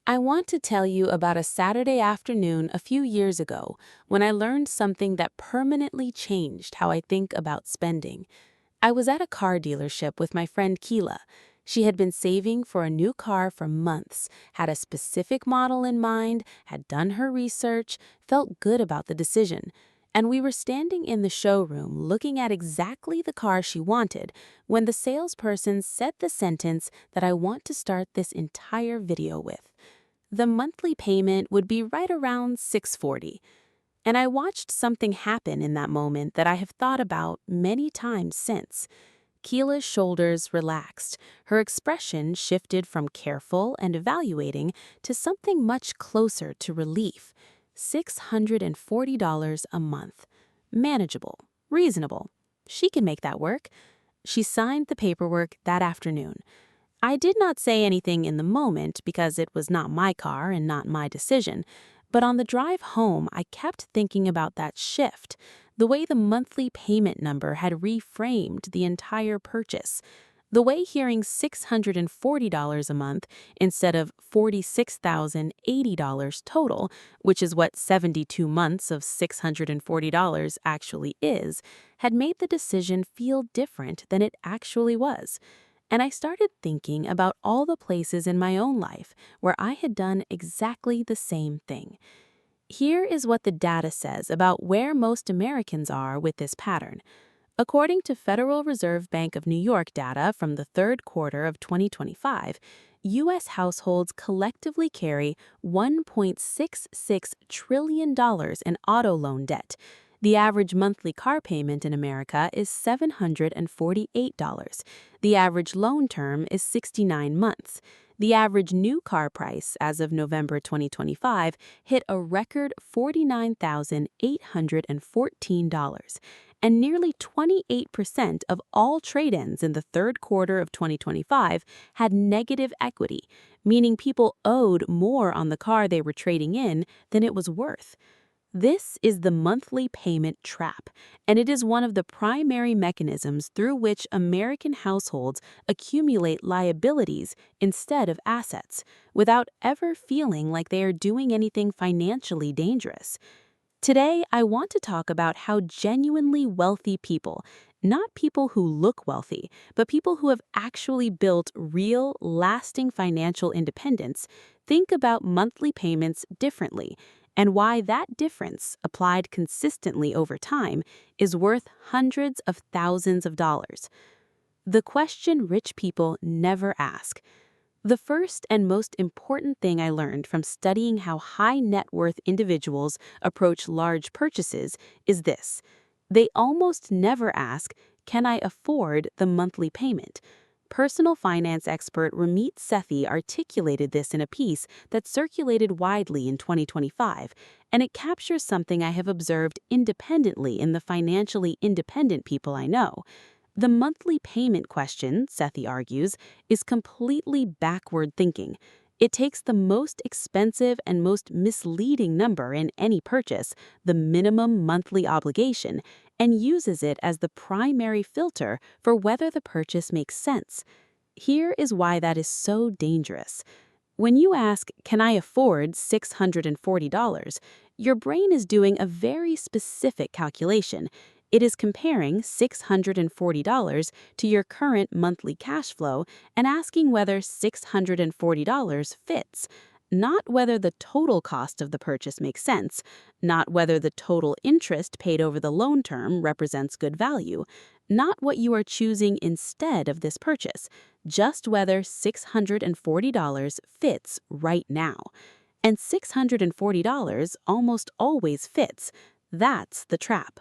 I want to tell you about a Saturday afternoon a few years ago when I learned something that permanently changed how I think about spending. I was at a car dealership with my friend Keela. She had been saving for a new car for months, had a specific model in mind, had done her research, felt good about the decision. And we were standing in the showroom looking at exactly the car she wanted when the salesperson said the sentence that I want to start this entire video with. The monthly payment would be right around $640. And I watched something happen in that moment that I have thought about many times since. Keela's shoulders relaxed. Her expression shifted from careful and evaluating to something much closer to relief. $640 a month. Manageable. Reasonable. She can make that work. She signed the paperwork that afternoon. I did not say anything in the moment because it was not my car and not my decision, but on the drive home, I kept thinking about that shift, the way the monthly payment number had reframed the entire purchase, the way hearing $640 a month instead of $46,080 total, which is what 72 months of $640 actually is, had made the decision feel different than it actually was. And I started thinking about all the places in my own life where I had done exactly the same thing. Here is what the data says about where most Americans are with this pattern. According to Federal Reserve Bank of New York data from the third quarter of 2025, U.S. households collectively carry $1.66 trillion in auto loan debt. The average monthly car payment in America is $748. The average loan term is 69 months. The average new car price as of November 2025 hit a record $49,814, and nearly 28% of all trade-ins in the third quarter of 2025 had negative equity, meaning people owed more on the car they were trading in than it was worth. This is the monthly payment trap, and it is one of the primary mechanisms through which American households accumulate liabilities instead of assets, without ever feeling like they are doing anything financially dangerous. Today, I want to talk about how genuinely wealthy people, not people who look wealthy, but people who have actually built real, lasting financial independence, think about monthly payments differently, and why that difference, applied consistently over time, is worth hundreds of thousands of dollars. The question rich people never ask. The first and most important thing I learned from studying how high net worth individuals approach large purchases is this. They almost never ask, "Can I afford the monthly payment?" Personal finance expert Ramit Sethi articulated this in a piece that circulated widely in 2025, and it captures something I have observed independently in the financially independent people I know. The monthly payment question, Sethi argues, is completely backward thinking. It takes the most expensive and most misleading number in any purchase, the minimum monthly obligation, and uses it as the primary filter for whether the purchase makes sense. Here is why that is so dangerous. When you ask, "Can I afford $640? Your brain is doing a very specific calculation. It is comparing $640 to your current monthly cash flow and asking whether $640 fits, not whether the total cost of the purchase makes sense, not whether the total interest paid over the loan term represents good value, not what you are choosing instead of this purchase, just whether $640 fits right now. And $640 almost always fits. That's the trap.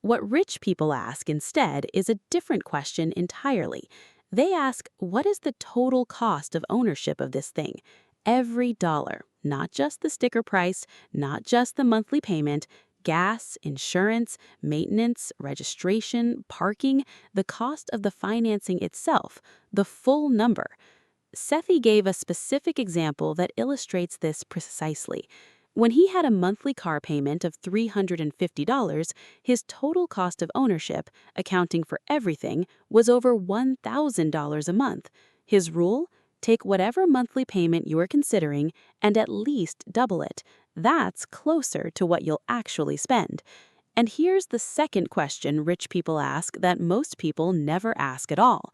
What rich people ask instead is a different question entirely. They ask, what is the total cost of ownership of this thing? Every dollar, not just the sticker price, not just the monthly payment, gas, insurance, maintenance, registration, parking, the cost of the financing itself, the full number. Sethi gave a specific example that illustrates this precisely. When he had a monthly car payment of $350, his total cost of ownership, accounting for everything, was over $1,000 a month. His rule? Take whatever monthly payment you are considering and at least double it. That's closer to what you'll actually spend. And here's the second question rich people ask that most people never ask at all.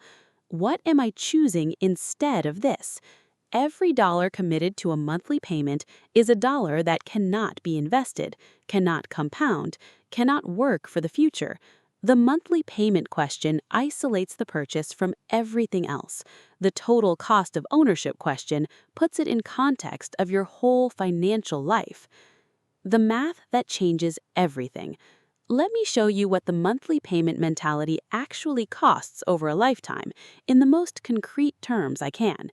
What am I choosing instead of this? Every dollar committed to a monthly payment is a dollar that cannot be invested, cannot compound, cannot work for the future. The monthly payment question isolates the purchase from everything else. The total cost of ownership question puts it in context of your whole financial life. The math that changes everything. Let me show you what the monthly payment mentality actually costs over a lifetime in the most concrete terms I can.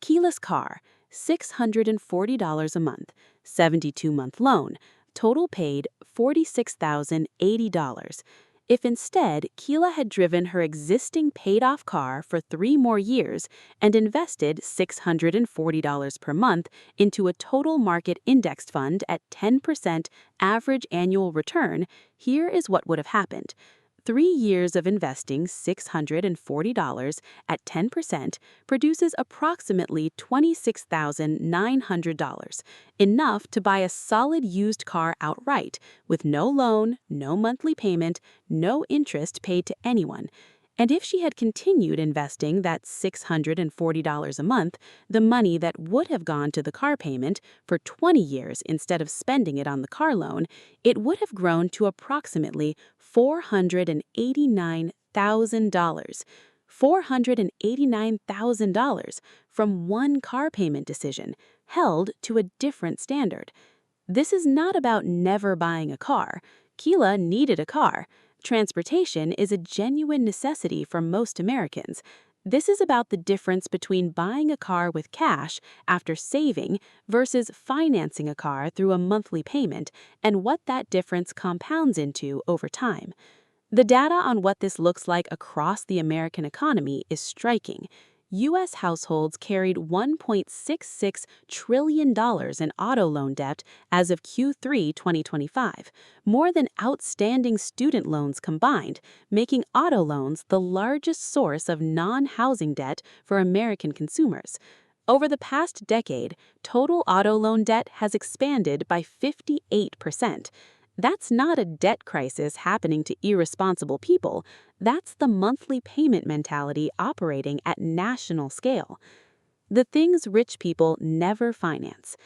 Keyless car, $640 a month, 72-month loan, total paid $46,080. If instead Keela had driven her existing paid-off car for 3 more years and invested $640 per month into a total market indexed fund at 10% average annual return, here is what would have happened. 3 years of investing $640 at 10% produces approximately $26,900, enough to buy a solid used car outright, with no loan, no monthly payment, no interest paid to anyone. And if she had continued investing that $640 a month, the money that would have gone to the car payment for 20 years instead of spending it on the car loan, it would have grown to approximately $489,000. $489,000 from one car payment decision, held to a different standard. This is not about never buying a car. Keela needed a car. Transportation is a genuine necessity for most Americans. This is about the difference between buying a car with cash after saving versus financing a car through a monthly payment and what that difference compounds into over time. The data on what this looks like across the American economy is striking. U.S. households carried $1.66 trillion in auto loan debt as of Q3 2025, more than outstanding student loans combined, making auto loans the largest source of non-housing debt for American consumers. Over the past decade, total auto loan debt has expanded by 58%. That's not a debt crisis happening to irresponsible people. That's the monthly payment mentality operating at national scale. The things rich people never finance.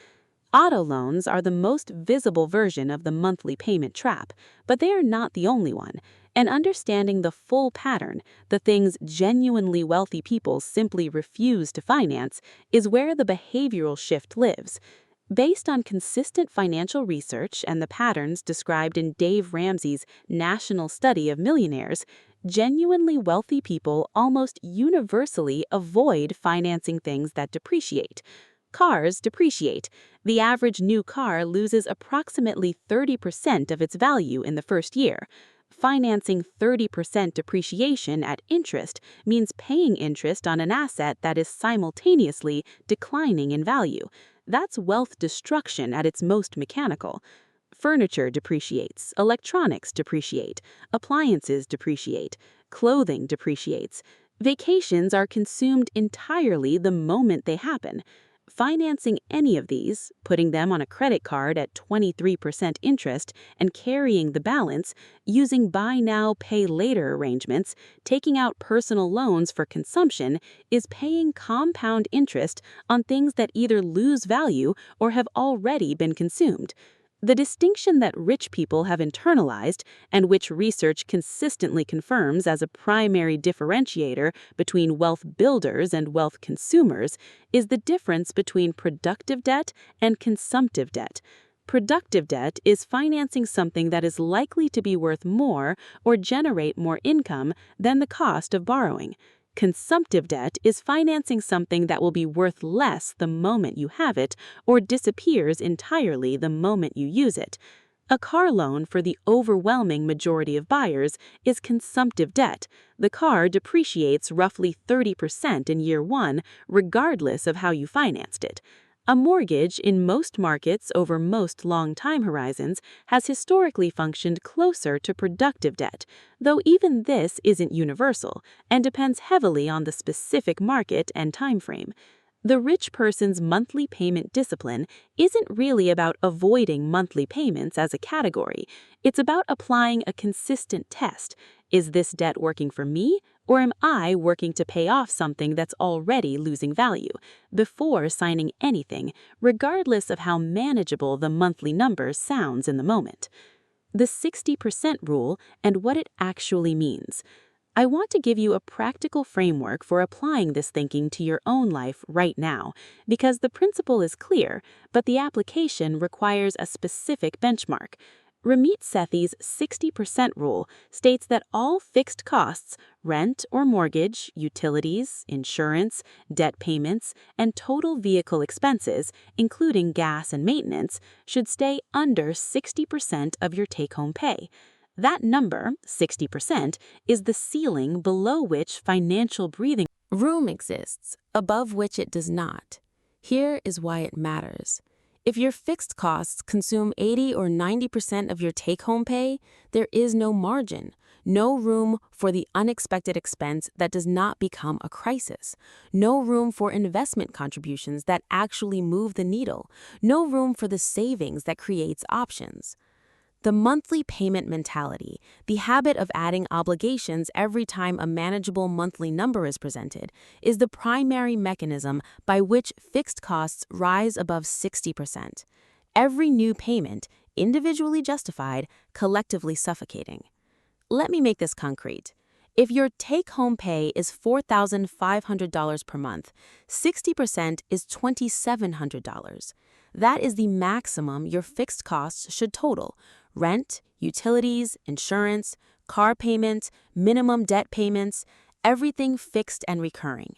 Auto loans are the most visible version of the monthly payment trap, but they are not the only one. And understanding the full pattern, the things genuinely wealthy people simply refuse to finance, is where the behavioral shift lives. Based on consistent financial research and the patterns described in Dave Ramsey's national study of millionaires, genuinely wealthy people almost universally avoid financing things that depreciate. Cars depreciate. The average new car loses approximately 30% of its value in the first year. Financing 30% depreciation at interest means paying interest on an asset that is simultaneously declining in value. That's wealth destruction at its most mechanical. Furniture depreciates, electronics depreciate, appliances depreciate, clothing depreciates. Vacations are consumed entirely the moment they happen. Financing any of these, putting them on a credit card at 23% interest and carrying the balance, using buy now, pay later arrangements, taking out personal loans for consumption, is paying compound interest on things that either lose value or have already been consumed. The distinction that rich people have internalized, and which research consistently confirms as a primary differentiator between wealth builders and wealth consumers, is the difference between productive debt and consumptive debt. Productive debt is financing something that is likely to be worth more or generate more income than the cost of borrowing. Consumptive debt is financing something that will be worth less the moment you have it or disappears entirely the moment you use it. A car loan for the overwhelming majority of buyers is consumptive debt. The car depreciates roughly 30% in year one, regardless of how you financed it. A mortgage in most markets over most long time horizons has historically functioned closer to productive debt, though even this isn't universal and depends heavily on the specific market and time frame. The rich person's monthly payment discipline isn't really about avoiding monthly payments as a category. It's about applying a consistent test. Is this debt working for me, or am I working to pay off something that's already losing value? Before signing anything, regardless of how manageable the monthly number sounds in the moment. The 60% rule and what it actually means. I want to give you a practical framework for applying this thinking to your own life right now, because the principle is clear, but the application requires a specific benchmark. Ramit Sethi's 60% rule states that all fixed costs, rent or mortgage, utilities, insurance, debt payments, and total vehicle expenses, including gas and maintenance, should stay under 60% of your take-home pay. That number, 60%, is the ceiling below which financial breathing room exists, above which it does not. Here is why it matters. If your fixed costs consume 80 or 90% of your take-home pay, there is no margin, no room for the unexpected expense that does not become a crisis, no room for investment contributions that actually move the needle, no room for the savings that creates options. The monthly payment mentality, the habit of adding obligations every time a manageable monthly number is presented, is the primary mechanism by which fixed costs rise above 60%. Every new payment, individually justified, collectively suffocating. Let me make this concrete. If your take-home pay is $4,500 per month, 60% is $2,700. That is the maximum your fixed costs should total. Rent, utilities, insurance, car payments, minimum debt payments, everything fixed and recurring.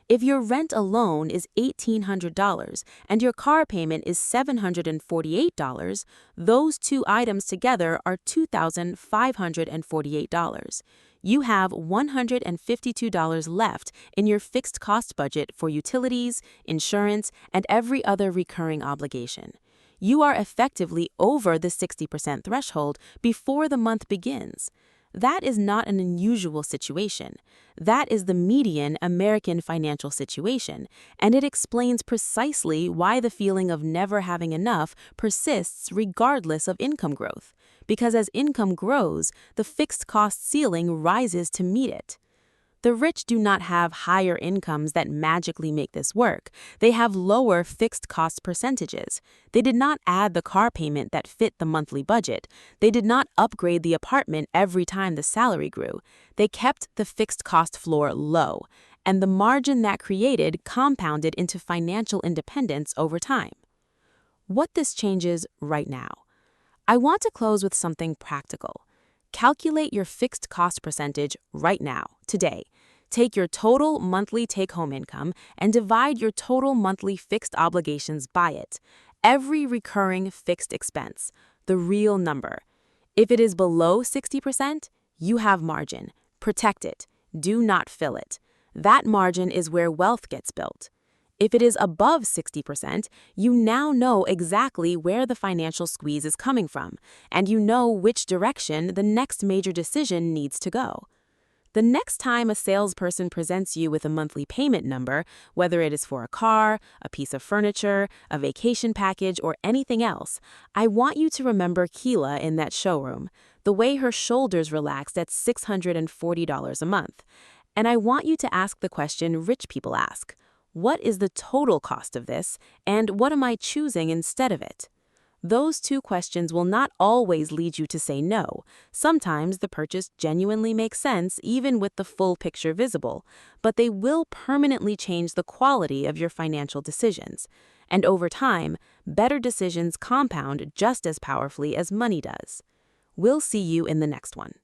If your rent alone is $1,800 and your car payment is $748, those two items together are $2,548. You have $152 left in your fixed cost budget for utilities, insurance, and every other recurring obligation. You are effectively over the 60% threshold before the month begins. That is not an unusual situation. That is the median American financial situation, and it explains precisely why the feeling of never having enough persists regardless of income growth. Because as income grows, the fixed cost ceiling rises to meet it. The rich do not have higher incomes that magically make this work. They have lower fixed cost percentages. They did not add the car payment that fit the monthly budget. They did not upgrade the apartment every time the salary grew. They kept the fixed cost floor low, and the margin that created compounded into financial independence over time. What this changes right now. I want to close with something practical. Calculate your fixed cost percentage right now, today. Take your total monthly take-home income and divide your total monthly fixed obligations by it. Every recurring fixed expense, the real number. If it is below 60%, you have margin. Protect it. Do not fill it. That margin is where wealth gets built. If it is above 60%, you now know exactly where the financial squeeze is coming from, and you know which direction the next major decision needs to go. The next time a salesperson presents you with a monthly payment number, whether it is for a car, a piece of furniture, a vacation package, or anything else, I want you to remember Keela in that showroom, the way her shoulders relaxed at $640 a month. And I want you to ask the question rich people ask. What is the total cost of this, and what am I choosing instead of it? Those two questions will not always lead you to say no. Sometimes the purchase genuinely makes sense even with the full picture visible, but they will permanently change the quality of your financial decisions. And over time, better decisions compound just as powerfully as money does. We'll see you in the next one.